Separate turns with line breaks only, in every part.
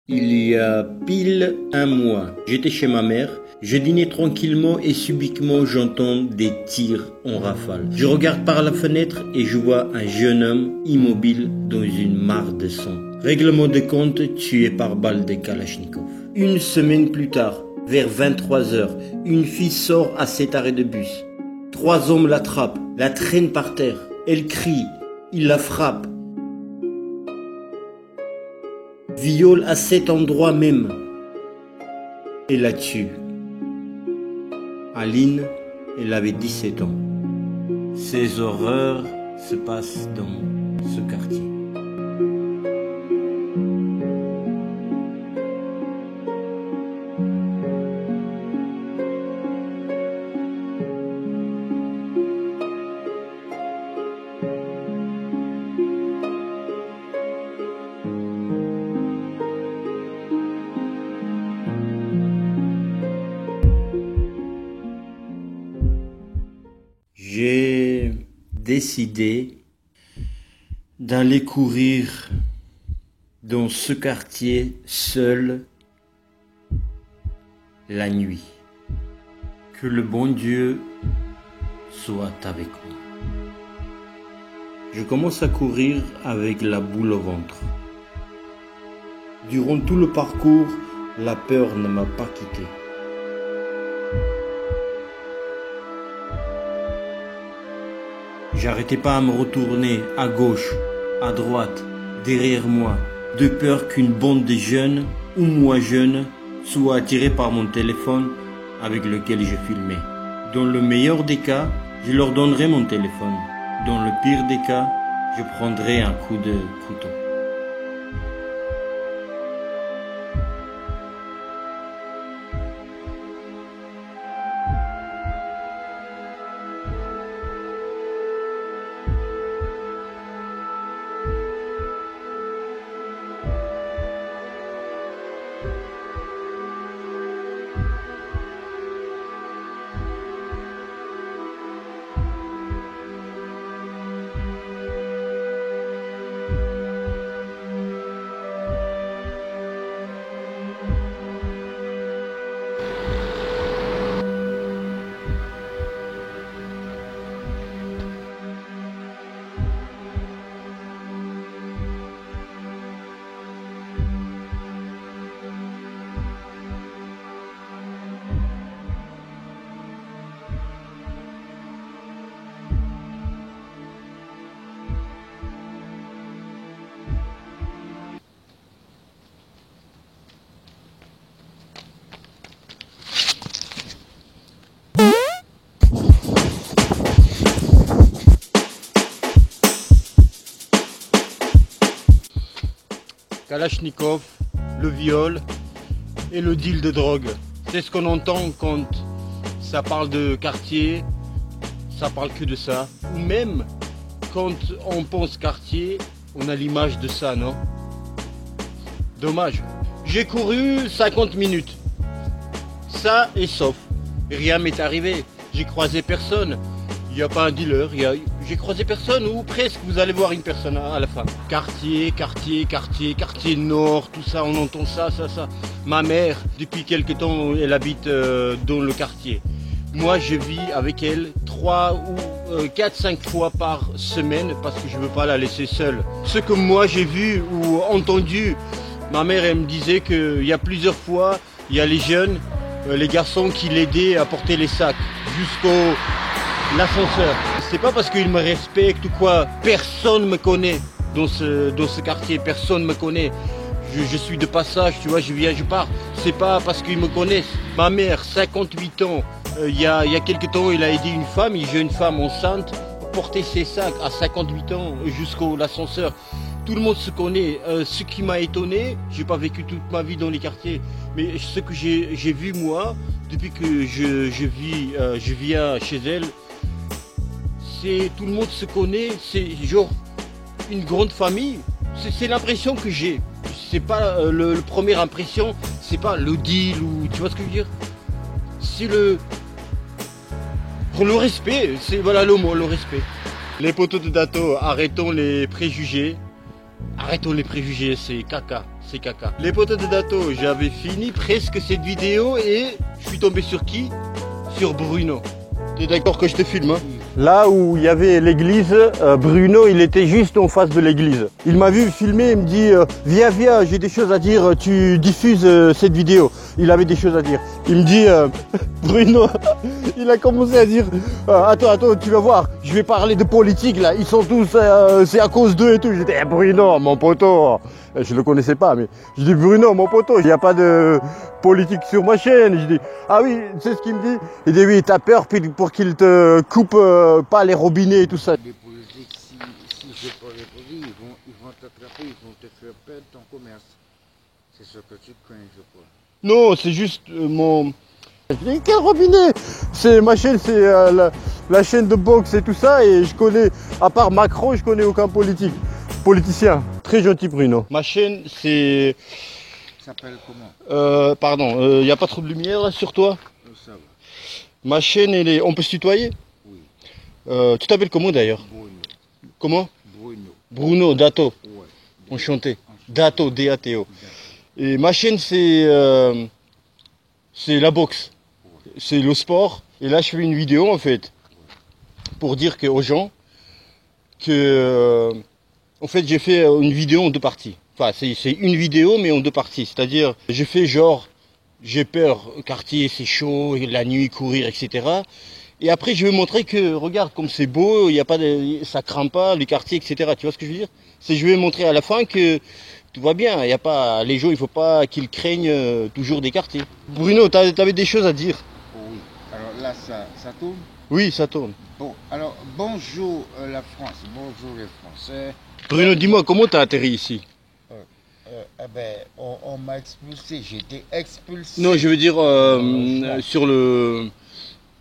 Il y a pile un mois, j'étais chez ma mère, je dînais tranquillement et subitement j'entends des tirs en rafale. Je regarde par la fenêtre et je vois un jeune homme immobile dans une mare de sang. Règlement de compte, tué par balle de Kalachnikov. Une semaine plus tard, vers 23h, une fille sort à cet arrêt de bus. 3 hommes l'attrapent, la traînent par terre. Elle crie, ils la frappent. Viole à cet endroit même et la tue. Aline, elle avait 17 ans. Ces horreurs se passent dans ce quartier. J'ai décidé d'aller courir dans ce quartier seul la nuit. Que le bon Dieu soit avec moi. Je commence à courir avec la boule au ventre. Durant tout le parcours, la peur ne m'a pas quitté. J'arrêtais pas à me retourner à gauche, à droite, derrière moi, de peur qu'une bande de jeunes, ou moi jeune, soit attirée par mon téléphone avec lequel je filmais. Dans le meilleur des cas, je leur donnerai mon téléphone. Dans le pire des cas, je prendrai un coup de couteau. Kalachnikov, le viol et le deal de drogue. C'est ce qu'on entend quand ça parle de quartier, ça parle que de ça. Ou même quand on pense quartier, on a l'image de ça, non? Dommage. J'ai couru 50 minutes. Ça et sauf. Rien m'est arrivé. J'ai croisé personne. Il n'y a pas un dealer. J'ai croisé personne ou presque. Vous allez voir une personne à la fin. Quartier, quartier, quartier, quartier nord, tout ça, on entend ça. Ma mère, depuis quelque temps, elle habite dans le quartier. Moi, je vis avec elle 3 ou 4-5 fois par semaine parce que je ne veux pas la laisser seule. Ce que moi j'ai vu ou entendu, ma mère, elle me disait qu'il y a plusieurs fois, il y a les jeunes, les garçons qui l'aidaient à porter les sacs jusqu'au l'ascenseur. C'est pas parce qu'ils me respectent ou quoi, personne me connaît dans ce quartier, personne me connaît. Je suis de passage, tu vois, je viens, je pars. C'est pas parce qu'ils me connaissent. Ma mère, 58 ans, il y a quelques temps, elle a aidé une jeune femme enceinte, porter ses sacs à 58 ans jusqu'au l'ascenseur. Tout le monde se connaît. Ce qui m'a étonné, j'ai pas vécu toute ma vie dans les quartiers, mais ce que j'ai vu moi, depuis que je viens chez elle, c'est tout le monde se connaît, c'est genre une grande famille. C'est l'impression que j'ai. C'est pas le première impression, c'est pas le deal ou tu vois ce que je veux dire. C'est le respect, c'est voilà le mot, le respect. Les poteaux de Dato, arrêtons les préjugés. Arrêtons les préjugés, c'est caca. c'est caca. Les potes de Dato, j'avais fini presque cette vidéo et je suis tombé sur qui? Sur Bruno. T'es d'accord que je te filme hein? Là où il y avait l'église, Bruno, il était juste en face de l'église. Il m'a vu filmer, il me dit viens, viens, j'ai des choses à dire, tu diffuses cette vidéo. Il avait des choses à dire. Il me dit Bruno, il a commencé à dire attends, tu vas voir, je vais parler de politique là, ils sont tous, c'est à cause d'eux et tout. J'étais Bruno, mon poteau. Je le connaissais pas, mais je dis Bruno, mon poteau, il n'y a pas de politique sur ma chaîne. Je dis ah oui, c'est ce qu'il me dit. Il dit oui, t'as peur pour qu'il te coupe pas les robinets et tout ça.
Les politiques, si je parle des politiques, ils vont t'attraper, ils vont te faire perdre ton commerce. C'est ce que tu crains, je crois.
Non, c'est juste mon... Quel robinet? C'est ma chaîne, c'est la chaîne de boxe et tout ça, et je connais, à part Macron, je connais aucun politicien. Très gentil Bruno. Ma chaîne, c'est...
Ça s'appelle comment?
Pardon, il n'y a pas trop de lumière là, sur toi?
Ça va.
Ma chaîne, elle est... On peut se tutoyer?
Oui.
Tu t'appelles comment d'ailleurs?
Bruno.
Comment?
Bruno.
Bruno, Dato.
Ouais.
Enchanté. Dato, D-A-T-O. Et ma chaîne, c'est la boxe. C'est le sport. Et là, je fais une vidéo, en fait, pour dire aux gens que, en fait, j'ai fait une vidéo en deux parties. Enfin, c'est une vidéo, mais en deux parties. C'est-à-dire, j'ai fait genre, j'ai peur, quartier, c'est chaud, la nuit, courir, etc. Et après, je vais montrer que, regarde, comme c'est beau, il y a pas de, ça craint pas, le quartier, etc. Tu vois ce que je veux dire? Je vais montrer à la fin que tout va bien. Il y a pas, les gens, il faut pas qu'ils craignent toujours des quartiers. Bruno, t'avais des choses à dire?
Oui. Alors là, ça tourne?
Oui, ça tourne.
Bon, alors, bonjour la France, bonjour les Français.
Bruno, dis-moi, comment t'as atterri ici?
Eh ben, on m'a expulsé, j'ai été expulsé.
Non, je veux dire sur le...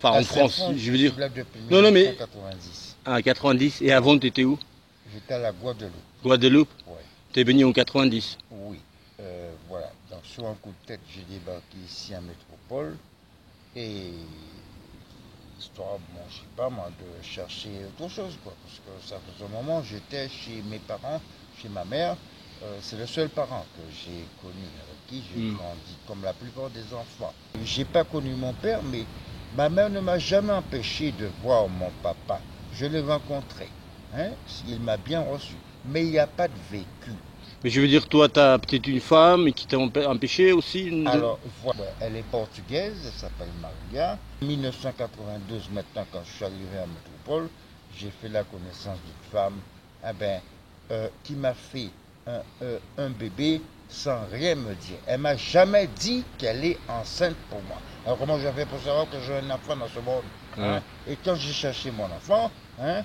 Enfin, en France, je veux dire...
Depuis
Non, non, mais...
1990.
Ah, 90. Et avant, t'étais où?
J'étais à la Guadeloupe.
Guadeloupe?
Ouais.
T'es venu en 90?
Oui. Voilà. Donc, sur un coup de tête, j'ai débarqué ici en métropole. Et... histoire, bon, je sais pas moi, de chercher autre chose, quoi. Parce que ça faisait un moment, j'étais chez mes parents, chez ma mère. C'est le seul parent que j'ai connu, avec qui j'ai grandi, comme la plupart des enfants. J'ai pas connu mon père, mais ma mère ne m'a jamais empêché de voir mon papa. Je l'ai rencontré, hein? Il m'a bien reçu, mais il n'y a pas de vécu.
Mais je veux dire, toi, t'as peut-être une femme qui t'a empêché aussi
Alors, voilà, elle est portugaise, elle s'appelle Maria. En 1992, maintenant, quand je suis arrivé à Métropole, j'ai fait la connaissance d'une femme qui m'a fait un bébé sans rien me dire. Elle m'a jamais dit qu'elle est enceinte pour moi. Alors comment j'ai fait pour savoir que j'ai un enfant dans ce monde, hein? Et quand j'ai cherché mon enfant, hein,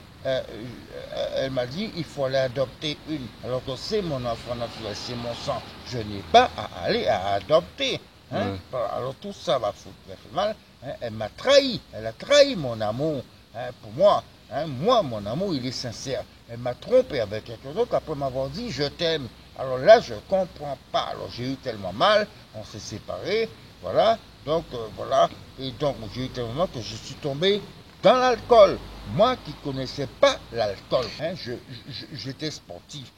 elle m'a dit il faut aller adopter une. Alors que c'est mon enfant naturel, c'est mon sang. Je n'ai pas à aller à adopter. Hein? Alors tout ça va foutre mal. Hein? Elle m'a trahi. Elle a trahi mon amour, hein, pour moi. Hein, moi, mon amour, il est sincère. Elle m'a trompé avec quelqu'un d'autre après m'avoir dit je t'aime. Alors là, je ne comprends pas. Alors j'ai eu tellement mal, on s'est séparés, voilà. Donc voilà. Et donc j'ai eu tellement mal que je suis tombé dans l'alcool. Moi qui ne connaissais pas l'alcool, hein, j'étais sportif.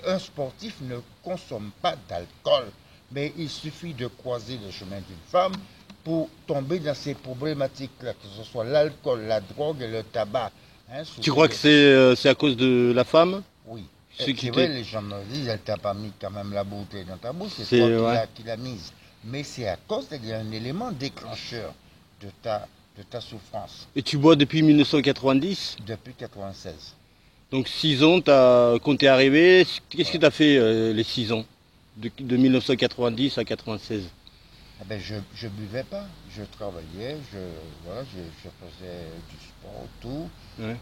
Un sportif ne consomme pas d'alcool. Mais il suffit de croiser le chemin d'une femme pour tomber dans ces problématiques-là, que ce soit l'alcool, la drogue et le tabac. Hein,
tu crois que c'est à cause de la femme?
Oui. C'est vrai, les gens me disent, elle t'a pas mis quand même la bouteille dans ta bouche, c'est toi qui l'as mise. Mais c'est à cause qu'il y a un élément déclencheur de ta souffrance.
Et tu bois depuis 1990?
Depuis 96.
Donc 6 ans, quand t'es arrivé, qu'est-ce que tu as fait les 6 ans de 1990 à 96?
Eh ben, je buvais pas, je travaillais, je faisais du sport, tout,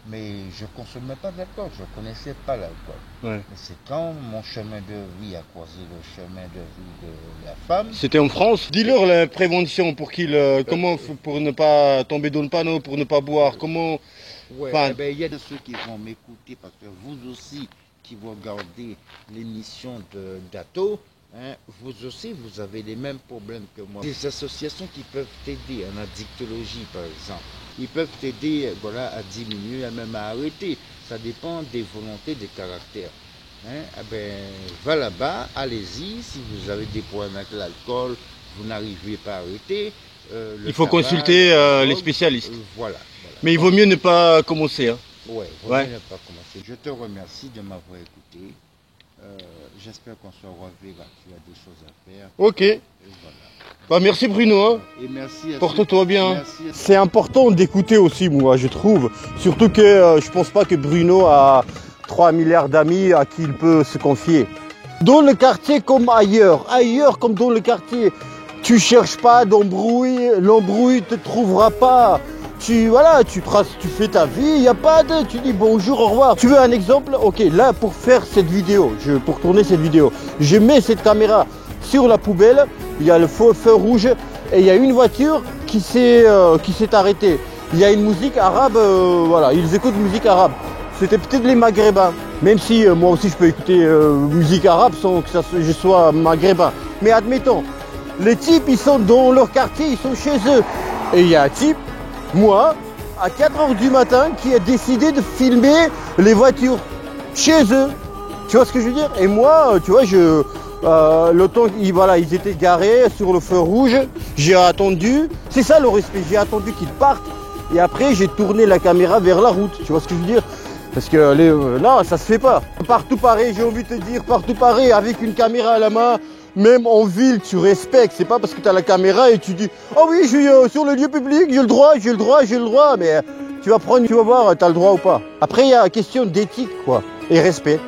mais je consommais pas d'alcool, je connaissais pas l'alcool. Mais c'est quand mon chemin de vie a croisé le chemin de vie de la femme.
C'était en France? Dis-leur la prévention pour comment, pour ne pas tomber dans le panneau, pour ne pas boire, comment...
Ouais, il y a de ceux qui vont m'écouter, parce que vous aussi, qui vous regardez l'émission de Dato, hein, vous aussi, vous avez les mêmes problèmes que moi. Des associations qui peuvent t'aider en addictologie, par exemple. Ils peuvent t'aider, voilà, à diminuer, à même à arrêter. Ça dépend des volontés, des caractères. Hein, eh ben, va là-bas, allez-y. Si vous avez des problèmes avec l'alcool, vous n'arrivez pas à arrêter.
Il faut consulter les spécialistes.
Voilà.
Mais il vaut mieux ne pas commencer. Hein.
Ouais, vaut mieux ne pas commencer. Je te remercie de m'avoir écouté. J'espère qu'on se reverra. Tu as des choses à faire.
Ok.
Et voilà.
Bah, merci Bruno. Hein.
Et merci.
Porte-toi bien.
Merci.
C'est important d'écouter aussi, moi, je trouve. Surtout que je pense pas que Bruno a 3 milliards d'amis à qui il peut se confier. Dans le quartier comme ailleurs comme dans le quartier, tu cherches pas d'embrouille, l'embrouille te trouvera pas. Tu fais ta vie, il y a pas de, tu dis bonjour, au revoir. Tu veux un exemple? Ok, là pour faire cette vidéo, pour tourner cette vidéo, je mets cette caméra sur la poubelle, il y a le feu rouge et il y a une voiture qui s'est arrêtée. Il y a une musique arabe, voilà, ils écoutent musique arabe. C'était peut-être les maghrébins, même si moi aussi je peux écouter musique arabe sans que je sois maghrébin. Mais admettons, les types ils sont dans leur quartier, ils sont chez eux. Et il y a un type, moi, à 4h du matin, qui a décidé de filmer les voitures chez eux. Tu vois ce que je veux dire? Et moi, tu vois, le temps, ils étaient garés sur le feu rouge, j'ai attendu, c'est ça le respect, j'ai attendu qu'ils partent. Et après, j'ai tourné la caméra vers la route, tu vois ce que je veux dire? Parce que là, ça se fait pas. Partout pareil, j'ai envie de te dire, partout pareil, avec une caméra à la main, même en ville, tu respectes. C'est pas parce que tu as la caméra et tu dis « Oh oui, je suis sur le lieu public, j'ai le droit. » Mais tu vas voir, tu as le droit ou pas. Après, il y a une question d'éthique, quoi, et respect.